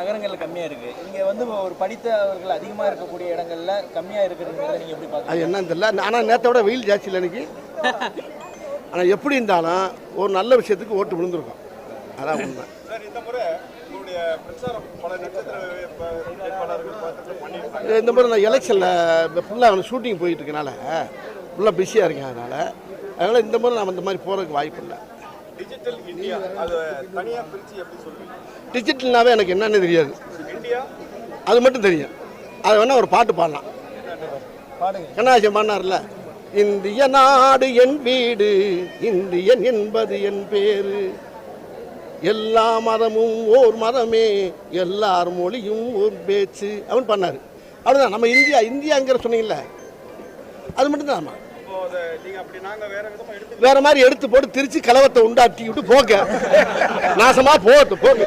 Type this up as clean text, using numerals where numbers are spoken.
நகரங்கள்ல கம்மியா இருக்கு. இங்க வந்து ஒரு படித்தவர்கள் அதிகமா இருக்கக்கூடிய இடங்கள்ல கம்மியா இருக்கிறதுனால நீங்க எப்படி பாக்குறீங்க? அது என்னன்னு தெரியல. ஆனால் நேற்றை விட வெயில் ஜாஸ்தி இல்லை எனக்கு. ஆனால் எப்படி இருந்தாலும் ஒரு நல்ல விஷயத்துக்கு ஓட்டு விழுந்திருக்கும். அதான் உண்மை. இந்த முறை நான் எலெக்ஷனில் ஃபுல்லாக ஷூட்டிங் போயிட்டு இருக்கனால ஃபுல்லாக பிஸியாக இருக்கேன். அதனால் இந்த முறை நான் இந்த மாதிரி போகிறதுக்கு வாய்ப்பு இல்லை. டிஜிட்டல்னாவே எனக்கு என்னன்னு தெரியாது. அது மட்டும் தெரியும். அது வேணால் ஒரு பாட்டு பாடலாம். கண்ணாசியம் பாடினார்ல, இந்திய நாடு என் வீடு, இந்தியன் என்பது என் பேரு, எல்லா மதமும் ஓர் மதமே, எல்லார் மொழியும் ஒரு பேச்சு அப்படின்னு பண்ணார். அவ்வளோதான். நம்ம இந்தியாங்கிற சொன்னீங்கல்ல, அது மட்டும்தான். நம்ம வேற மாதிரி எடுத்து போட்டு திருச்சி கலவத்தை உண்டாட்டி விட்டு போக்க நாசமா போட்டு போக.